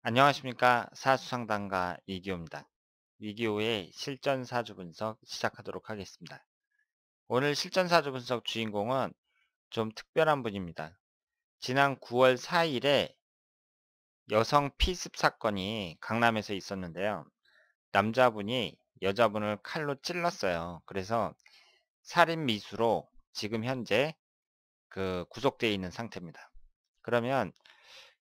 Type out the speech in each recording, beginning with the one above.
안녕하십니까. 사주상담가 이기호입니다. 이기호의 실전사주 분석 시작하도록 하겠습니다. 오늘 실전사주 분석 주인공은 좀 특별한 분입니다. 지난 9월 4일에 여성 피습 사건이 강남에서 있었는데요. 남자분이 여자분을 칼로 찔렀어요. 그래서 살인 미수로 지금 현재 구속되어 있는 상태입니다. 그러면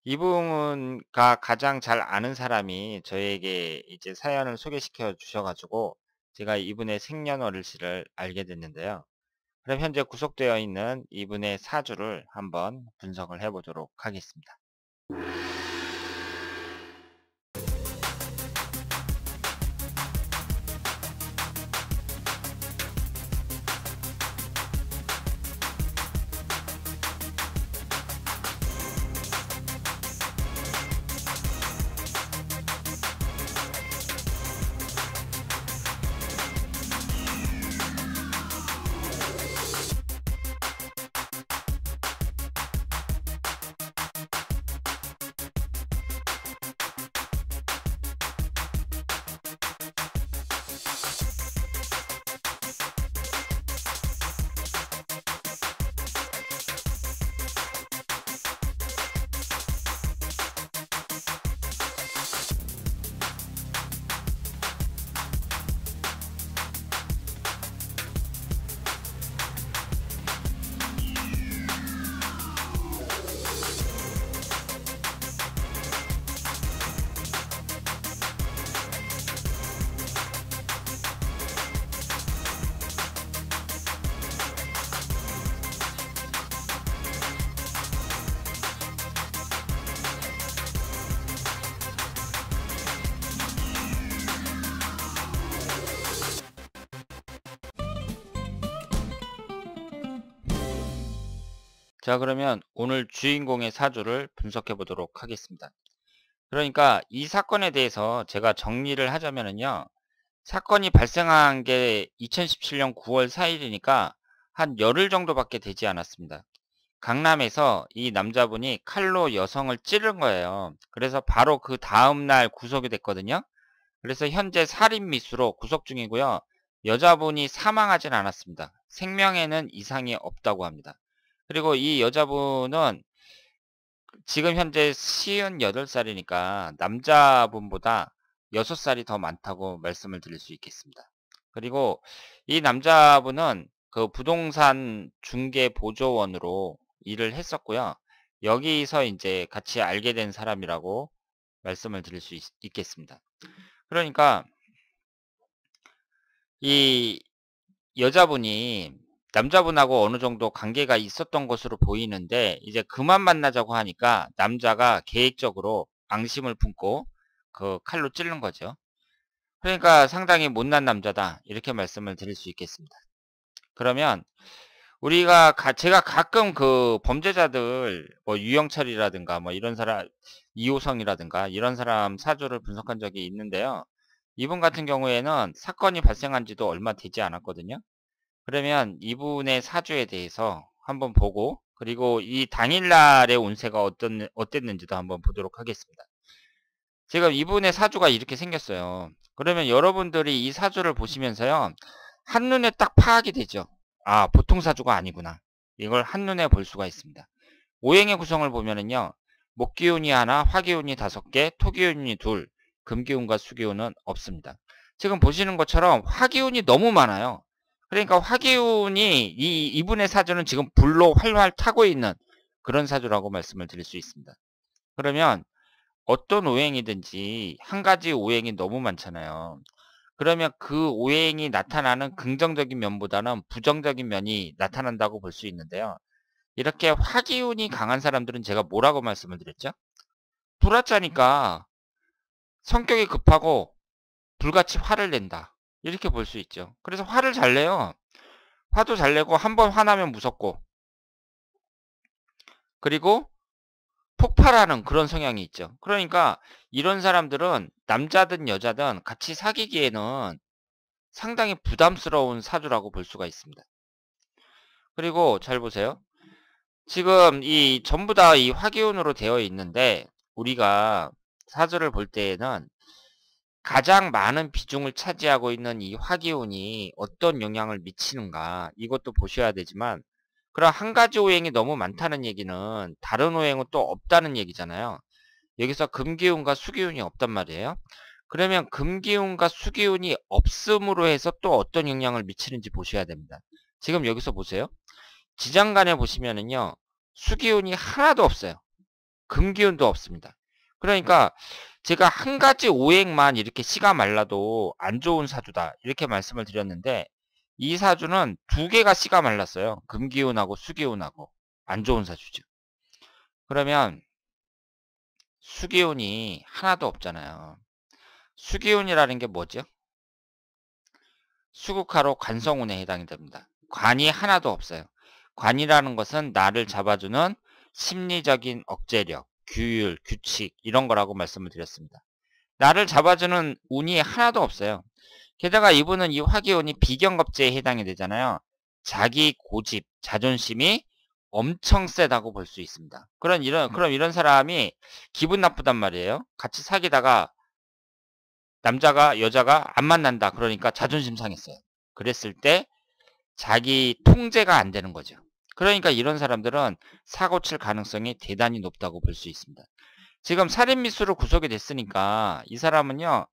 이분가 가장 잘 아는 사람이 저에게 이제 사연을 소개시켜 주셔가지고 제가 이분의 생년월일시를 알게 됐는데요. 그럼 현재 구속되어 있는 이분의 사주를 한번 분석을 해보도록 하겠습니다. 자, 그러면 오늘 주인공의 사주를 분석해 보도록 하겠습니다. 그러니까 이 사건에 대해서 제가 정리를 하자면요. 사건이 발생한 게 2017년 9월 4일이니까 한 열흘 정도밖에 되지 않았습니다. 강남에서 이 남자분이 칼로 여성을 찌른 거예요. 그래서 바로 그 다음날 구속이 됐거든요. 그래서 현재 살인 미수로 구속 중이고요. 여자분이 사망하진 않았습니다. 생명에는 이상이 없다고 합니다. 그리고 이 여자분은 지금 현재 58살이니까 남자분보다 6살이 더 많다고 말씀을 드릴 수 있겠습니다. 그리고 이 남자분은 그 부동산 중개 보조원으로 일을 했었고요. 여기서 이제 같이 알게 된 사람이라고 말씀을 드릴 수 있겠습니다. 그러니까 이 여자분이 남자분하고 어느 정도 관계가 있었던 것으로 보이는데 이제 그만 만나자고 하니까 남자가 계획적으로 앙심을 품고 그 칼로 찌른 거죠. 그러니까 상당히 못난 남자다 이렇게 말씀을 드릴 수 있겠습니다. 그러면 제가 가끔 그 범죄자들 뭐 유영철이라든가 뭐 이런 사람 이호성이라든가 이런 사람 사주를 분석한 적이 있는데요. 이분 같은 경우에는 사건이 발생한 지도 얼마 되지 않았거든요. 그러면 이분의 사주에 대해서 한번 보고 그리고 이 당일날의 운세가 어땠는지도 한번 보도록 하겠습니다. 지금 이분의 사주가 이렇게 생겼어요. 그러면 여러분들이 이 사주를 보시면서요. 한눈에 딱 파악이 되죠. 아, 보통 사주가 아니구나. 이걸 한눈에 볼 수가 있습니다. 오행의 구성을 보면은요. 목기운이 하나, 화기운이 5개, 토기운이 2, 금기운과 수기운은 없습니다. 지금 보시는 것처럼 화기운이 너무 많아요. 그러니까 화기운이 이분의 사주는 지금 불로 활활 타고 있는 그런 사주라고 말씀을 드릴 수 있습니다. 그러면 어떤 오행이든지 한 가지 오행이 너무 많잖아요. 그러면 그 오행이 나타나는 긍정적인 면보다는 부정적인 면이 나타난다고 볼 수 있는데요. 이렇게 화기운이 강한 사람들은 제가 뭐라고 말씀을 드렸죠? 불화자니까 성격이 급하고 불같이 화를 낸다. 이렇게 볼 수 있죠. 그래서 화를 잘 내요. 화도 잘 내고 한 번 화나면 무섭고 그리고 폭발하는 그런 성향이 있죠. 그러니까 이런 사람들은 남자든 여자든 같이 사귀기에는 상당히 부담스러운 사주라고 볼 수가 있습니다. 그리고 잘 보세요. 지금 이 전부 다 이 화기운으로 되어 있는데 우리가 사주를 볼 때에는 가장 많은 비중을 차지하고 있는 이 화기운이 어떤 영향을 미치는가 이것도 보셔야 되지만, 그럼 한 가지 오행이 너무 많다는 얘기는 다른 오행은 또 없다는 얘기잖아요. 여기서 금기운과 수기운이 없단 말이에요. 그러면 금기운과 수기운이 없음으로 해서 또 어떤 영향을 미치는지 보셔야 됩니다. 지금 여기서 보세요. 지장간에 보시면은요, 수기운이 하나도 없어요. 금기운도 없습니다. 그러니까 제가 한 가지 오행만 이렇게 씨가 말라도 안 좋은 사주다 이렇게 말씀을 드렸는데, 이 사주는 두 개가 씨가 말랐어요. 금기운하고 수기운하고. 안 좋은 사주죠. 그러면 수기운이 하나도 없잖아요. 수기운이라는 게 뭐죠? 수국화로 관성운에 해당이 됩니다. 관이 하나도 없어요. 관이라는 것은 나를 잡아주는 심리적인 억제력, 규율, 규칙 이런 거라고 말씀을 드렸습니다. 나를 잡아주는 운이 하나도 없어요. 게다가 이분은 이 화기운이 비경겁제에 해당이 되잖아요. 자기 고집, 자존심이 엄청 세다고 볼 수 있습니다. 그럼 이런 사람이 기분 나쁘단 말이에요. 같이 사귀다가 남자가 여자가 안 만난다. 그러니까 자존심 상했어요. 그랬을 때 자기 통제가 안 되는 거죠. 그러니까 이런 사람들은 사고 칠 가능성이 대단히 높다고 볼 수 있습니다. 지금 살인미수로 구속이 됐으니까 이 사람은요,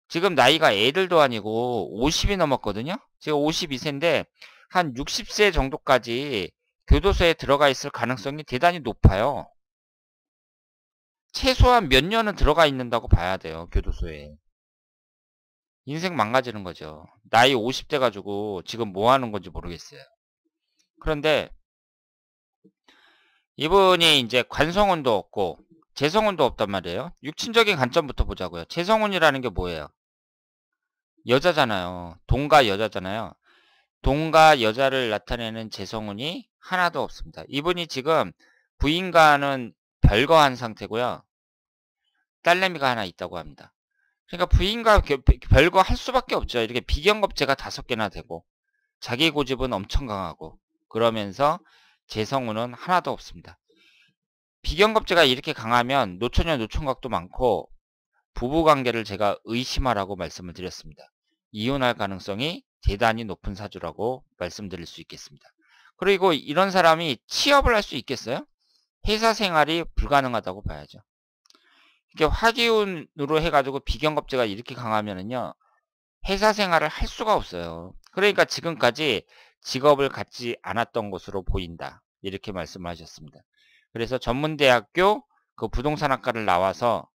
지금 나이가 애들도 아니고 50이 넘었거든요. 지금 52세인데 한 60세 정도까지 교도소에 들어가 있을 가능성이 대단히 높아요. 최소한 몇 년은 들어가 있는다고 봐야 돼요. 교도소에. 인생 망가지는 거죠. 나이 50대 가지고 지금 뭐 하는 건지 모르겠어요. 그런데 이분이 이제 관성운도 없고 재성운도 없단 말이에요. 육친적인 관점부터 보자고요. 재성운이라는 게 뭐예요? 여자잖아요. 동가 여자잖아요. 동가 여자를 나타내는 재성운이 하나도 없습니다. 이분이 지금 부인과는 별거한 상태고요. 딸내미가 하나 있다고 합니다. 그러니까 부인과 별거 할 수밖에 없죠. 이렇게 비경겁제가 5개나 되고 자기 고집은 엄청 강하고 그러면서 재성운은 하나도 없습니다. 비경겁제가 이렇게 강하면 노처녀 노총각도 많고 부부관계를 제가 의심하라고 말씀을 드렸습니다. 이혼할 가능성이 대단히 높은 사주라고 말씀드릴 수 있겠습니다. 그리고 이런 사람이 취업을 할 수 있겠어요? 회사 생활이 불가능하다고 봐야죠. 이게 화기운으로 해가지고 비경겁제가 이렇게 강하면은요, 회사 생활을 할 수가 없어요. 그러니까 지금까지 직업을 갖지 않았던 것으로 보인다. 이렇게 말씀을 하셨습니다. 그래서 전문대학교 그 부동산학과를 나와서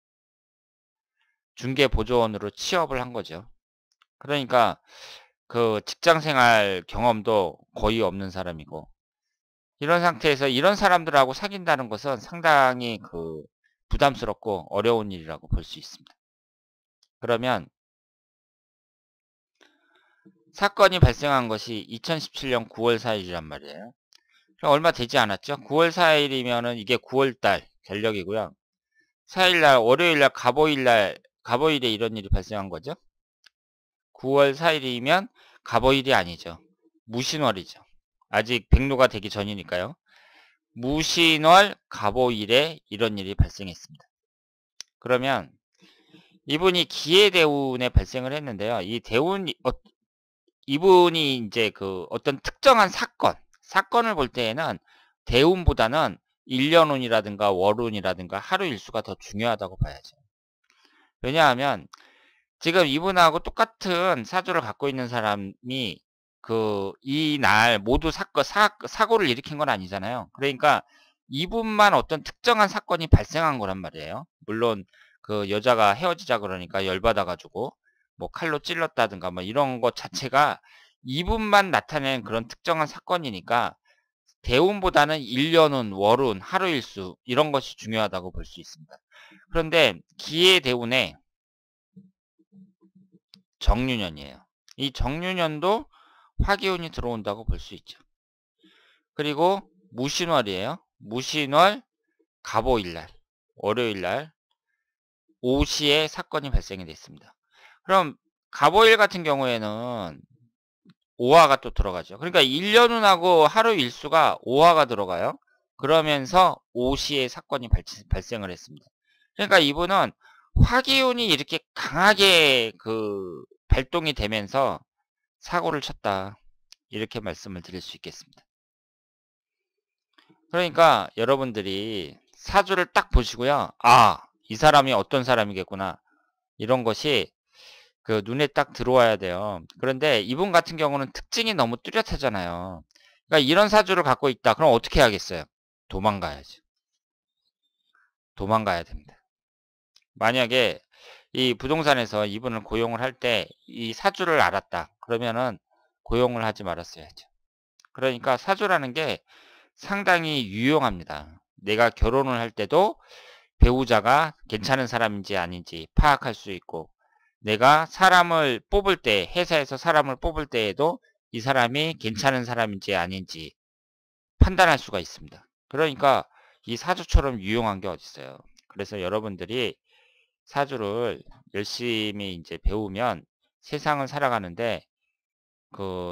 중개보조원으로 취업을 한 거죠. 그러니까 그 직장생활 경험도 거의 없는 사람이고, 이런 상태에서 이런 사람들하고 사귄다는 것은 상당히 그 부담스럽고 어려운 일이라고 볼 수 있습니다. 그러면 사건이 발생한 것이 2017년 9월 4일이란 말이에요. 얼마 되지 않았죠? 9월 4일이면은 이게 9월달 전력이고요. 4일날 월요일날 갑오일에 이런 일이 발생한 거죠. 9월 4일이면 갑오일이 아니죠. 무신월이죠. 아직 백로가 되기 전이니까요. 무신월 갑오일에 이런 일이 발생했습니다. 그러면 이분이 기해대운에 발생을 했는데요. 이 대운 이분이 이제 그 어떤 특정한 사건을 볼 때에는 대운보다는 일년운이라든가 월운이라든가 하루 일수가 더 중요하다고 봐야죠. 왜냐하면 지금 이분하고 똑같은 사주를 갖고 있는 사람이 그 이 날 모두 사고를 일으킨 건 아니잖아요. 그러니까 이분만 어떤 특정한 사건이 발생한 거란 말이에요. 물론 그 여자가 헤어지자 그러니까 열받아가지고 뭐 칼로 찔렀다든가 뭐 이런 것 자체가 이분만 나타낸 그런 특정한 사건이니까 대운보다는 일년운, 월운, 하루일수 이런 것이 중요하다고 볼 수 있습니다. 그런데 기해대운에 정유년이에요. 이 정유년도 화기운이 들어온다고 볼 수 있죠. 그리고 무신월이에요. 무신월 갑오일날, 월요일날 오시에 사건이 발생이 됐습니다. 그럼 갑오일 같은 경우에는 오화가 또 들어가죠. 그러니까 일년운하고 하루 일수가 오화가 들어가요. 그러면서 오시에 사건이 발생을 했습니다. 그러니까 이분은 화기운이 이렇게 강하게 발동이 되면서 사고를 쳤다. 이렇게 말씀을 드릴 수 있겠습니다. 그러니까 여러분들이 사주를 딱 보시고요. 아, 이 사람이 어떤 사람이겠구나. 이런 것이 눈에 딱 들어와야 돼요. 그런데 이분 같은 경우는 특징이 너무 뚜렷하잖아요. 그러니까 이런 사주를 갖고 있다. 그럼 어떻게 해야겠어요? 도망가야죠. 도망가야 됩니다. 만약에 이 부동산에서 이분을 고용을 할 때 이 사주를 알았다. 그러면은 고용을 하지 말았어야죠. 그러니까 사주라는 게 상당히 유용합니다. 내가 결혼을 할 때도 배우자가 괜찮은 사람인지 아닌지 파악할 수 있고, 내가 사람을 뽑을 때, 회사에서 사람을 뽑을 때에도 이 사람이 괜찮은 사람인지 아닌지 판단할 수가 있습니다. 그러니까 이 사주처럼 유용한 게 어디 있어요. 그래서 여러분들이 사주를 열심히 이제 배우면 세상을 살아가는데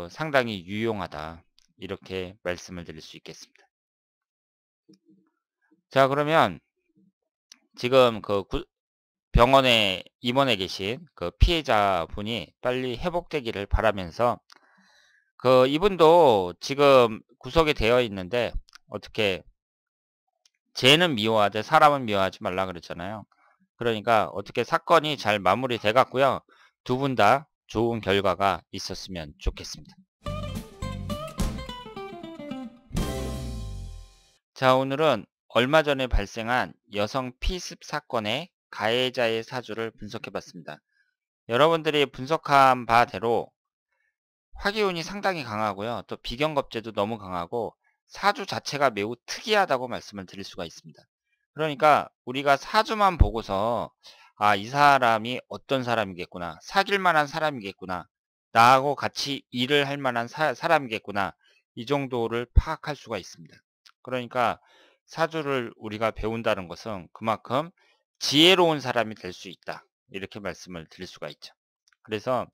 상당히 유용하다. 이렇게 말씀을 드릴 수 있겠습니다. 자, 그러면 지금 병원에 입원해 계신 피해자분이 빨리 회복되기를 바라면서 이분도 지금 구속이 되어 있는데 어떻게 죄는 미워하되 사람은 미워하지 말라 그랬잖아요. 그러니까 어떻게 사건이 잘 마무리돼 갔고요. 두 분 다 좋은 결과가 있었으면 좋겠습니다. 자, 오늘은 얼마 전에 발생한 여성 피습 사건의 가해자의 사주를 분석해 봤습니다. 여러분들이 분석한 바대로 화기운이 상당히 강하고요. 또 비경겁제도 너무 강하고 사주 자체가 매우 특이하다고 말씀을 드릴 수가 있습니다. 그러니까 우리가 사주만 보고서 아, 이 사람이 어떤 사람이겠구나. 사귈 만한 사람이겠구나. 나하고 같이 일을 할 만한 사람이겠구나. 이 정도를 파악할 수가 있습니다. 그러니까 사주를 우리가 배운다는 것은 그만큼 지혜로운 사람이 될 수 있다. 이렇게 말씀을 드릴 수가 있죠. 그래서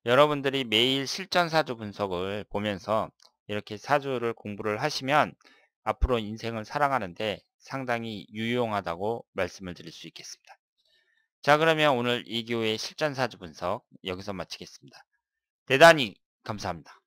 여러분들이 매일 실전 사주 분석을 보면서 이렇게 사주를 공부를 하시면 앞으로 인생을 살아가는데 상당히 유용하다고 말씀을 드릴 수 있겠습니다. 자, 그러면 오늘 2교의 실전 사주 분석 여기서 마치겠습니다. 대단히 감사합니다.